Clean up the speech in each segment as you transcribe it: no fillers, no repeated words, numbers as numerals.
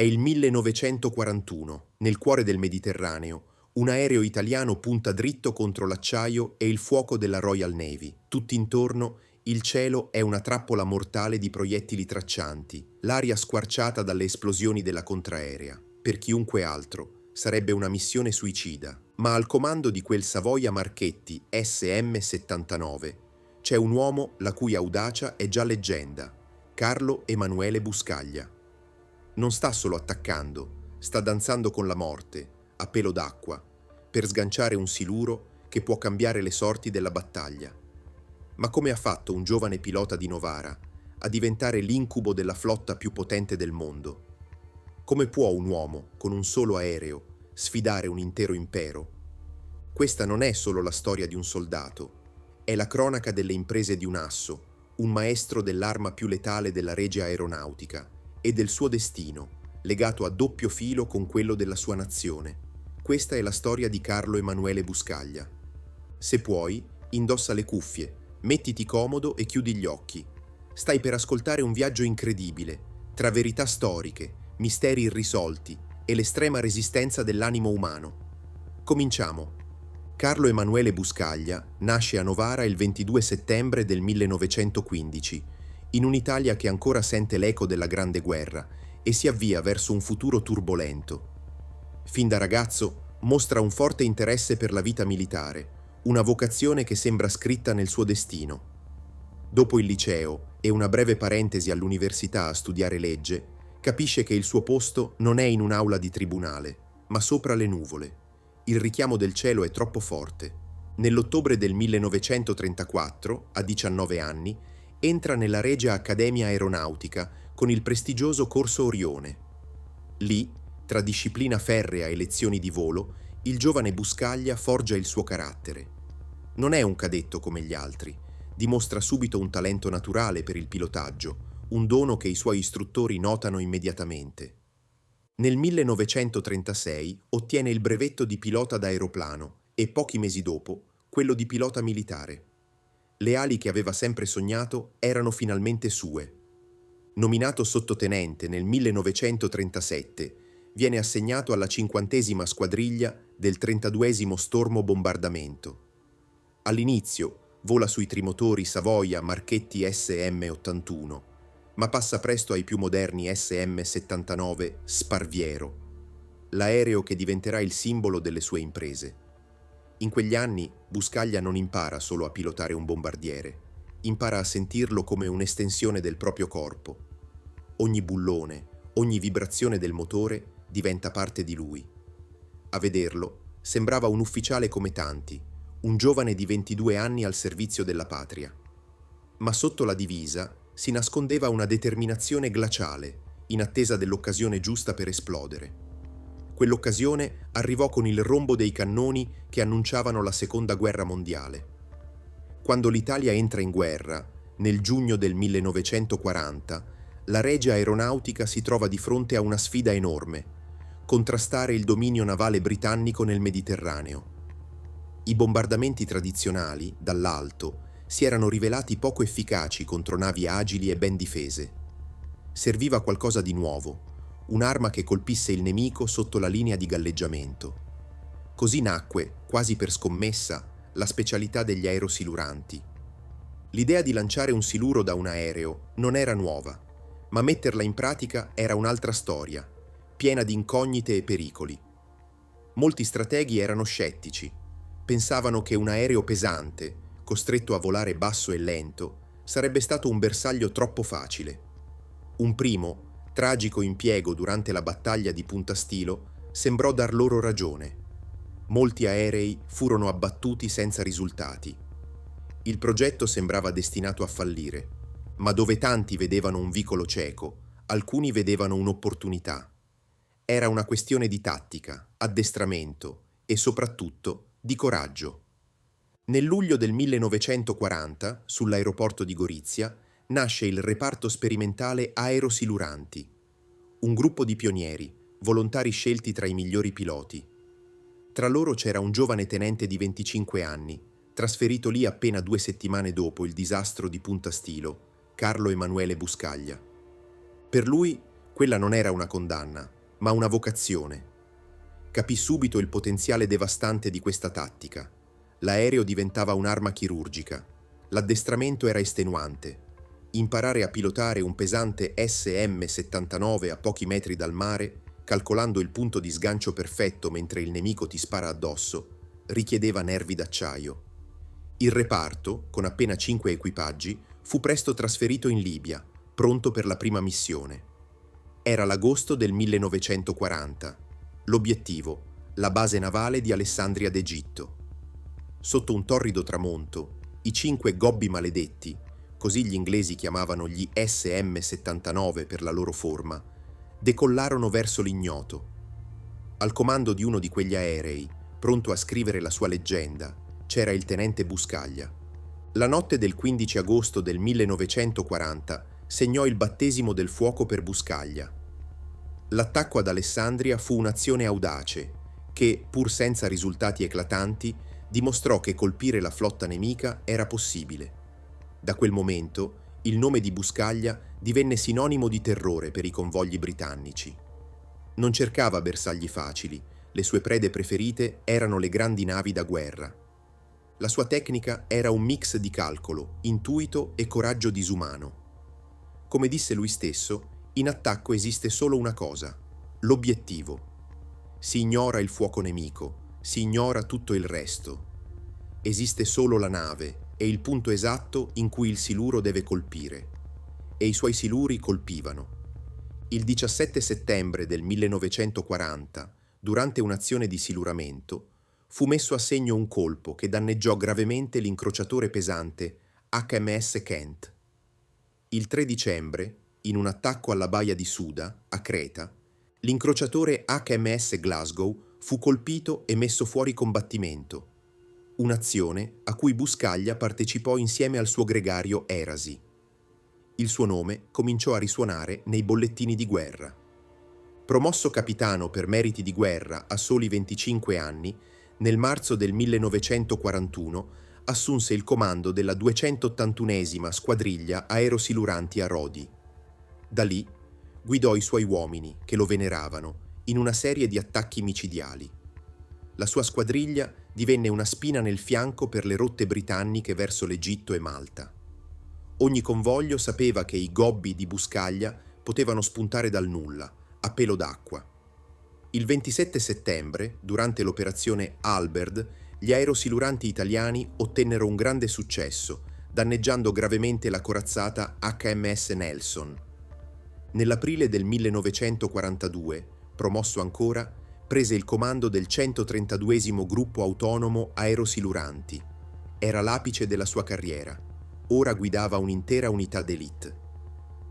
il 1941, nel cuore del Mediterraneo. Un aereo italiano punta dritto contro l'acciaio e il fuoco della Royal Navy. Tutt'intorno il cielo è una trappola mortale di proiettili traccianti, l'aria squarciata dalle esplosioni della contraerea. Per chiunque altro sarebbe una missione suicida, ma al comando di quel Savoia Marchetti SM-79 c'è un uomo la cui audacia è già leggenda, Carlo Emanuele Buscaglia. Non sta solo attaccando, sta danzando con la morte, a pelo d'acqua, per sganciare un siluro che può cambiare le sorti della battaglia. Ma come ha fatto un giovane pilota di Novara a diventare l'incubo della flotta più potente del mondo? Come può un uomo, con un solo aereo, sfidare un intero impero? Questa non è solo la storia di un soldato, è la cronaca delle imprese di un asso, un maestro dell'arma più letale della Regia Aeronautica, e del suo destino, legato a doppio filo con quello della sua nazione. Questa è la storia di Carlo Emanuele Buscaglia. Se puoi, indossa le cuffie, mettiti comodo e chiudi gli occhi. Stai per ascoltare un viaggio incredibile, tra verità storiche, misteri irrisolti e l'estrema resistenza dell'animo umano. Cominciamo. Carlo Emanuele Buscaglia nasce a Novara il 22 settembre del 1915, in un'Italia che ancora sente l'eco della Grande Guerra e si avvia verso un futuro turbolento. Fin da ragazzo mostra un forte interesse per la vita militare, una vocazione che sembra scritta nel suo destino. Dopo il liceo e una breve parentesi all'università a studiare legge, capisce che il suo posto non è in un'aula di tribunale, ma sopra le nuvole. Il richiamo del cielo è troppo forte. Nell'ottobre del 1934, a 19 anni, entra nella Regia Accademia Aeronautica con il prestigioso Corso Orione. Lì, tra disciplina ferrea e lezioni di volo, il giovane Buscaglia forgia il suo carattere. Non è un cadetto come gli altri, dimostra subito un talento naturale per il pilotaggio, un dono che i suoi istruttori notano immediatamente. Nel 1936 ottiene il brevetto di pilota d'aeroplano e pochi mesi dopo quello di pilota militare. Le ali che aveva sempre sognato erano finalmente sue. Nominato sottotenente nel 1937, viene assegnato alla 50ª squadriglia del 32esimo Stormo Bombardamento. All'inizio vola sui trimotori Savoia Marchetti SM-81, ma passa presto ai più moderni SM-79 Sparviero, l'aereo che diventerà il simbolo delle sue imprese. In quegli anni Buscaglia non impara solo a pilotare un bombardiere, impara a sentirlo come un'estensione del proprio corpo. Ogni bullone, ogni vibrazione del motore diventa parte di lui. A vederlo sembrava un ufficiale come tanti, un giovane di 22 anni al servizio della patria. Ma sotto la divisa si nascondeva una determinazione glaciale, in attesa dell'occasione giusta per esplodere. Quell'occasione arrivò con il rombo dei cannoni che annunciavano la Seconda Guerra Mondiale. Quando l'Italia entra in guerra, nel giugno del 1940, la Regia Aeronautica si trova di fronte a una sfida enorme: contrastare il dominio navale britannico nel Mediterraneo. I bombardamenti tradizionali, dall'alto, si erano rivelati poco efficaci contro navi agili e ben difese. Serviva qualcosa di nuovo, un'arma che colpisse il nemico sotto la linea di galleggiamento. Così nacque, quasi per scommessa, la specialità degli aerosiluranti. L'idea di lanciare un siluro da un aereo non era nuova, ma metterla in pratica era un'altra storia, piena di incognite e pericoli. Molti strateghi erano scettici, pensavano che un aereo pesante, costretto a volare basso e lento, sarebbe stato un bersaglio troppo facile. Un primo, tragico impiego durante la battaglia di Punta Stilo sembrò dar loro ragione. Molti aerei furono abbattuti senza risultati. Il progetto sembrava destinato a fallire, ma dove tanti vedevano un vicolo cieco, alcuni vedevano un'opportunità. Era una questione di tattica, addestramento e soprattutto di coraggio. Nel luglio del 1940, sull'aeroporto di Gorizia, nasce il reparto sperimentale Aerosiluranti, un gruppo di pionieri, volontari scelti tra i migliori piloti. Tra loro c'era un giovane tenente di 25 anni, trasferito lì appena 2 settimane dopo il disastro di Punta Stilo, Carlo Emanuele Buscaglia. Per lui Quella non era una condanna, ma una vocazione. Capì subito il potenziale devastante di questa tattica. L'aereo diventava un'arma chirurgica. L'addestramento era estenuante. Imparare a pilotare un pesante SM-79 a pochi metri dal mare, calcolando il punto di sgancio perfetto mentre il nemico ti spara addosso, richiedeva nervi d'acciaio. Il reparto, con appena 5 equipaggi, fu presto trasferito in Libia, pronto per la prima missione. Era l'agosto del 1940. L'obiettivo, la base navale di Alessandria d'Egitto. Sotto un torrido tramonto, i 5 gobbi maledetti, così gli inglesi chiamavano gli SM-79 per la loro forma, decollarono verso l'ignoto. Al comando di uno di quegli aerei, pronto a scrivere la sua leggenda, c'era il tenente Buscaglia. La notte del 15 agosto del 1940 segnò il battesimo del fuoco per Buscaglia. L'attacco ad Alessandria fu un'azione audace che, pur senza risultati eclatanti, dimostrò che colpire la flotta nemica era possibile. Da quel momento, il nome di Buscaglia divenne sinonimo di terrore per i convogli britannici. Non cercava bersagli facili, le sue prede preferite erano le grandi navi da guerra. La sua tecnica era un mix di calcolo, intuito e coraggio disumano. Come disse lui stesso, in attacco esiste solo una cosa: l'obiettivo. Si ignora il fuoco nemico, si ignora tutto il resto. Esiste solo la nave e il punto esatto in cui il siluro deve colpire. E i suoi siluri colpivano. Il 17 settembre del 1940, durante un'azione di siluramento, fu messo a segno un colpo che danneggiò gravemente l'incrociatore pesante HMS Kent. Il 3 dicembre, in un attacco alla baia di Suda, a Creta, l'incrociatore HMS Glasgow fu colpito e messo fuori combattimento, un'azione a cui Buscaglia partecipò insieme al suo gregario Erasi. Il suo nome cominciò a risuonare nei bollettini di guerra. Promosso capitano per meriti di guerra a soli 25 anni, nel marzo del 1941 assunse il comando della 281esima squadriglia aerosiluranti a Rodi. Da lì guidò i suoi uomini, che lo veneravano, in una serie di attacchi micidiali. La sua squadriglia divenne una spina nel fianco per le rotte britanniche verso l'Egitto e Malta. Ogni convoglio sapeva che i gobbi di Buscaglia potevano spuntare dal nulla, a pelo d'acqua. Il 27 settembre, durante l'operazione Albert, gli aerosiluranti italiani ottennero un grande successo, danneggiando gravemente la corazzata HMS Nelson. Nell'aprile del 1942, promosso ancora, prese il comando del 132esimo gruppo autonomo aerosiluranti. Era l'apice della sua carriera. Ora guidava un'intera unità d'élite.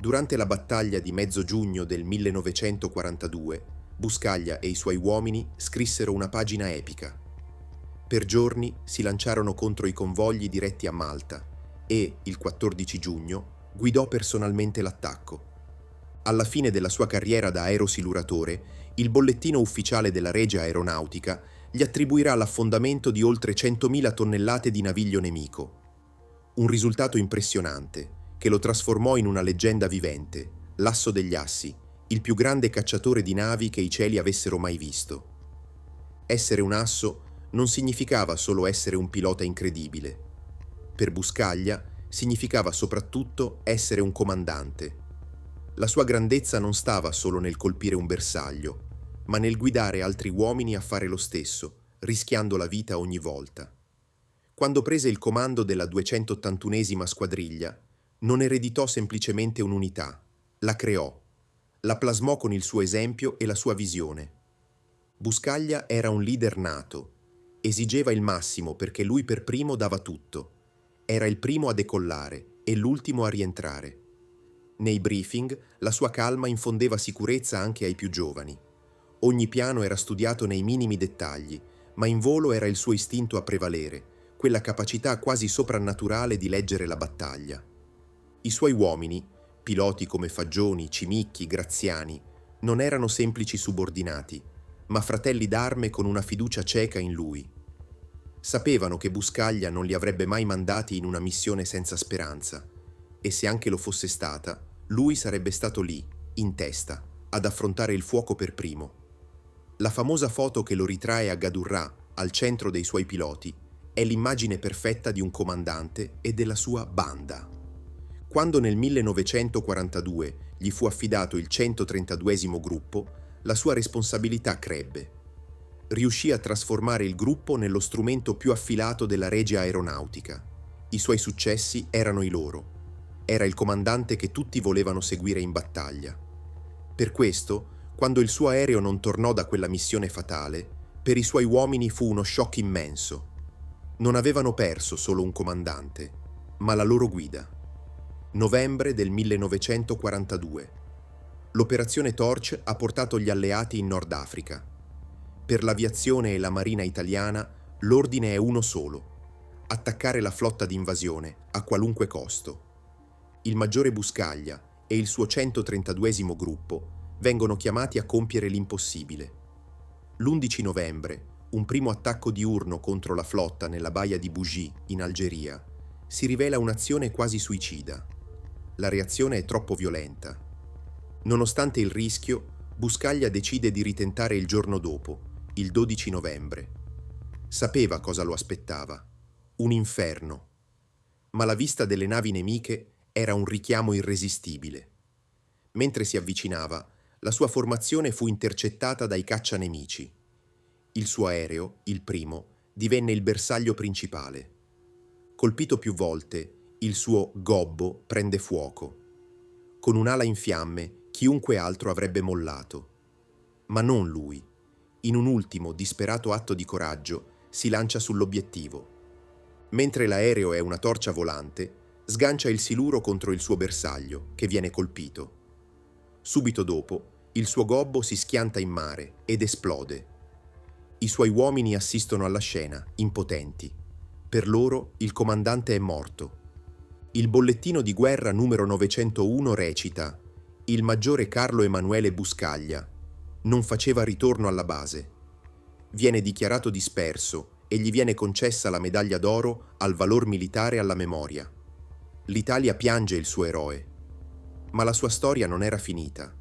Durante la battaglia di mezzo giugno del 1942, Buscaglia e i suoi uomini scrissero una pagina epica. Per giorni si lanciarono contro i convogli diretti a Malta e, il 14 giugno, guidò personalmente l'attacco. Alla fine della sua carriera da aerosiluratore, il bollettino ufficiale della Regia Aeronautica gli attribuirà l'affondamento di oltre 100.000 tonnellate di naviglio nemico. Un risultato impressionante, che lo trasformò in una leggenda vivente, l'asso degli assi, il più grande cacciatore di navi che i cieli avessero mai visto. Essere un asso non significava solo essere un pilota incredibile. Per Buscaglia significava soprattutto essere un comandante. La sua grandezza non stava solo nel colpire un bersaglio, ma nel guidare altri uomini a fare lo stesso, rischiando la vita ogni volta. Quando prese il comando della 281esima squadriglia, non ereditò semplicemente un'unità, la creò. La plasmò con il suo esempio e la sua visione. Buscaglia era un leader nato. Esigeva il massimo perché lui per primo dava tutto. Era il primo a decollare e l'ultimo a rientrare. Nei briefing la sua calma infondeva sicurezza anche ai più giovani. Ogni piano era studiato nei minimi dettagli, ma in volo era il suo istinto a prevalere, quella capacità quasi soprannaturale di leggere la battaglia. I suoi uomini, piloti come Fagioni, Cimicchi, Graziani, non erano semplici subordinati, ma fratelli d'arme con una fiducia cieca in lui. Sapevano che Buscaglia non li avrebbe mai mandati in una missione senza speranza, e se anche lo fosse stata, lui sarebbe stato lì, in testa, ad affrontare il fuoco per primo. La famosa foto che lo ritrae a Gadurrà, al centro dei suoi piloti, è l'immagine perfetta di un comandante e della sua banda. Quando nel 1942 gli fu affidato il 132esimo gruppo, la sua responsabilità crebbe. Riuscì a trasformare il gruppo nello strumento più affilato della Regia Aeronautica. I suoi successi erano i loro. Era il comandante che tutti volevano seguire in battaglia. Per questo, quando il suo aereo non tornò da quella missione fatale, per i suoi uomini fu uno shock immenso. Non avevano perso solo un comandante, ma la loro guida. Novembre del 1942. L'operazione Torch ha portato gli alleati in Nord Africa. Per l'aviazione e la marina italiana l'ordine è uno solo: attaccare la flotta d'invasione a qualunque costo. Il maggiore Buscaglia e il suo 132esimo gruppo vengono chiamati a compiere l'impossibile. L'11 novembre, un primo attacco diurno contro la flotta nella baia di Bougie, in Algeria, si rivela un'azione quasi suicida. La reazione è troppo violenta. Nonostante il rischio, Buscaglia decide di ritentare il giorno dopo, il 12 novembre. Sapeva cosa lo aspettava: un inferno. Ma la vista delle navi nemiche era un richiamo irresistibile. Mentre si avvicinava, la sua formazione fu intercettata dai caccianemici. Il suo aereo, il primo, divenne il bersaglio principale. Colpito più volte, il suo gobbo prende fuoco. Con un'ala in fiamme, chiunque altro avrebbe mollato. Ma non lui. In un ultimo, disperato atto di coraggio, si lancia sull'obiettivo. Mentre l'aereo è una torcia volante, sgancia il siluro contro il suo bersaglio, che viene colpito. Subito dopo, il suo gobbo si schianta in mare ed esplode. I suoi uomini assistono alla scena, impotenti. Per loro, il comandante è morto. Il bollettino di guerra numero 901 recita: il maggiore Carlo Emanuele Buscaglia non faceva ritorno alla base. Viene dichiarato disperso e gli viene concessa la medaglia d'oro al valor militare alla memoria. L'Italia piange il suo eroe. Ma la sua storia non era finita.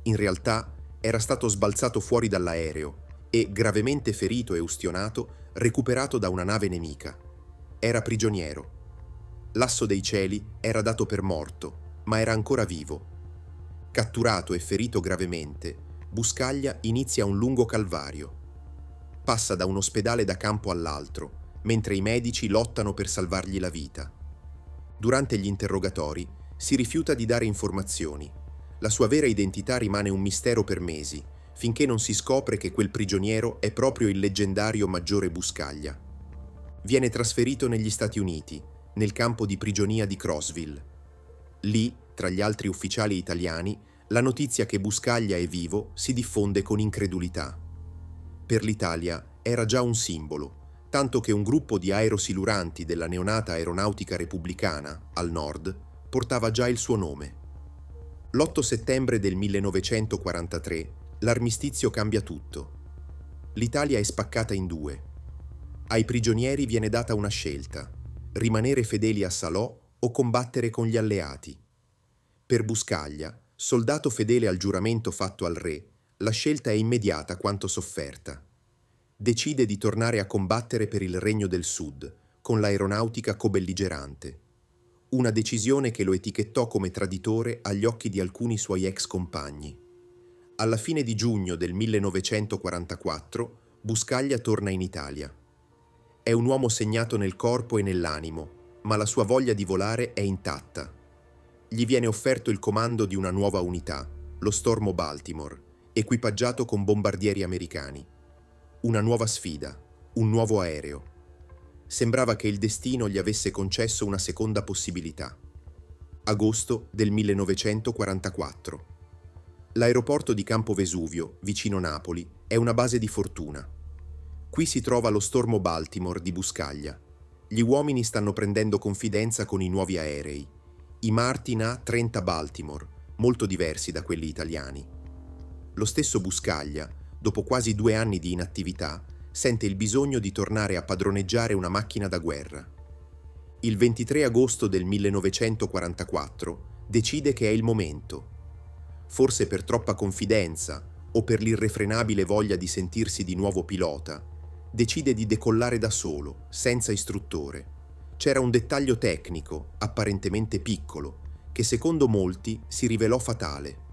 In realtà era stato sbalzato fuori dall'aereo e, gravemente ferito e ustionato, recuperato da una nave nemica. Era prigioniero. L'asso dei cieli era dato per morto, ma era ancora vivo. Catturato e ferito gravemente, Buscaglia inizia un lungo calvario. Passa da un ospedale da campo all'altro, mentre i medici lottano per salvargli la vita. Durante gli interrogatori si rifiuta di dare informazioni. La sua vera identità rimane un mistero per mesi, finché non si scopre che quel prigioniero è proprio il leggendario maggiore Buscaglia. Viene trasferito negli Stati Uniti, nel campo di prigionia di Crossville. Lì, tra gli altri ufficiali italiani, la notizia che Buscaglia è vivo si diffonde con incredulità. Per l'Italia era già un simbolo, tanto che un gruppo di aerosiluranti della neonata Aeronautica Repubblicana, al nord, portava già il suo nome. L'8 settembre del 1943 l'armistizio cambia tutto. L'Italia è spaccata in due. Ai prigionieri viene data una scelta: rimanere fedeli a Salò o combattere con gli alleati. Per Buscaglia, soldato fedele al giuramento fatto al re, la scelta è immediata quanto sofferta. Decide di tornare a combattere per il Regno del Sud, con l'aeronautica cobelligerante. Una decisione che lo etichettò come traditore agli occhi di alcuni suoi ex compagni. Alla fine di giugno del 1944, Buscaglia torna in Italia. È un uomo segnato nel corpo e nell'animo, ma la sua voglia di volare è intatta. Gli viene offerto il comando di una nuova unità, lo Stormo Baltimore, equipaggiato con bombardieri americani. Una nuova sfida, un nuovo aereo. Sembrava che il destino gli avesse concesso una seconda possibilità. Agosto del 1944. L'aeroporto di Campo Vesuvio, vicino Napoli, è una base di fortuna. Qui si trova lo Stormo Baltimore di Buscaglia. Gli uomini stanno prendendo confidenza con i nuovi aerei. I Martin A-30 Baltimore, molto diversi da quelli italiani. Lo stesso Buscaglia, dopo quasi 2 anni di inattività, sente il bisogno di tornare a padroneggiare una macchina da guerra. Il 23 agosto del 1944 decide che è il momento. forse per troppa confidenza o per l'irrefrenabile voglia di sentirsi di nuovo pilota, decide di decollare da solo, senza istruttore. C'era un dettaglio tecnico, apparentemente piccolo, che secondo molti si rivelò fatale.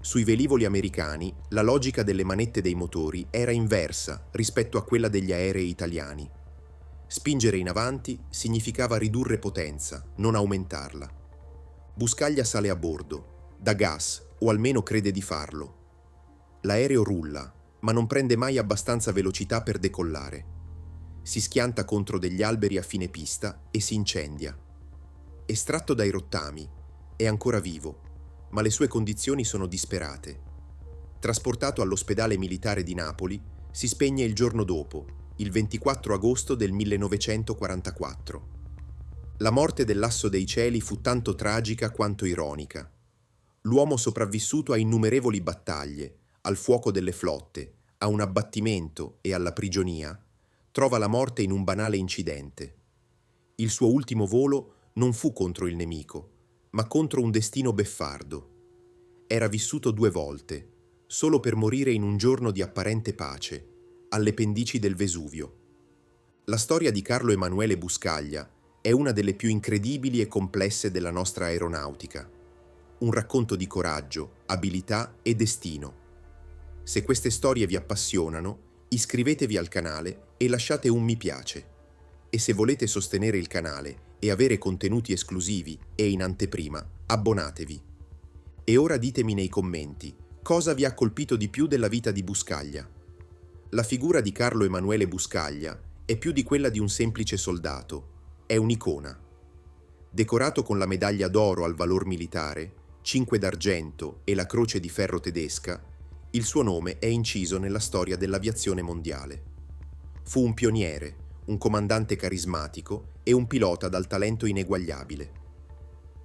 Sui velivoli americani la logica delle manette dei motori era inversa rispetto a quella degli aerei italiani. Spingere in avanti significava ridurre potenza, non aumentarla. Buscaglia sale a bordo, dà gas, o almeno crede di farlo. L'aereo rulla, ma non prende mai abbastanza velocità per decollare. Si schianta contro degli alberi a fine pista e si incendia. Estratto dai rottami, è ancora vivo, ma le sue condizioni sono disperate. Trasportato all'ospedale militare di Napoli, si spegne il giorno dopo, il 24 agosto del 1944. La morte dell'Asso dei Cieli fu tanto tragica quanto ironica. L'uomo sopravvissuto a innumerevoli battaglie, al fuoco delle flotte, a un abbattimento e alla prigionia, trova la morte in un banale incidente. Il suo ultimo volo non fu contro il nemico, ma contro un destino beffardo. Era vissuto 2 volte, solo per morire in un giorno di apparente pace, alle pendici del Vesuvio. La storia di Carlo Emanuele Buscaglia è una delle più incredibili e complesse della nostra aeronautica. Un racconto di coraggio, abilità e destino. Se queste storie vi appassionano, iscrivetevi al canale e lasciate un mi piace. E se volete sostenere il canale e avere contenuti esclusivi e in anteprima, abbonatevi. E ora ditemi nei commenti cosa vi ha colpito di più della vita di Buscaglia. La figura di Carlo Emanuele Buscaglia è più di quella di un semplice soldato, è un'icona. Decorato con la medaglia d'oro al valor militare, 5 d'argento e la croce di ferro tedesca, il suo nome è inciso nella storia dell'aviazione mondiale. Fu un pioniere, un comandante carismatico e un pilota dal talento ineguagliabile.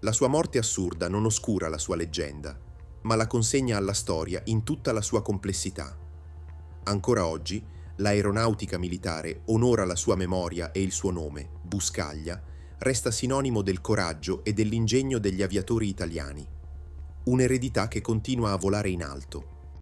La sua morte assurda non oscura la sua leggenda, ma la consegna alla storia in tutta la sua complessità. Ancora oggi, l'aeronautica militare onora la sua memoria e il suo nome, Buscaglia, resta sinonimo del coraggio e dell'ingegno degli aviatori italiani. Un'eredità che continua a volare in alto,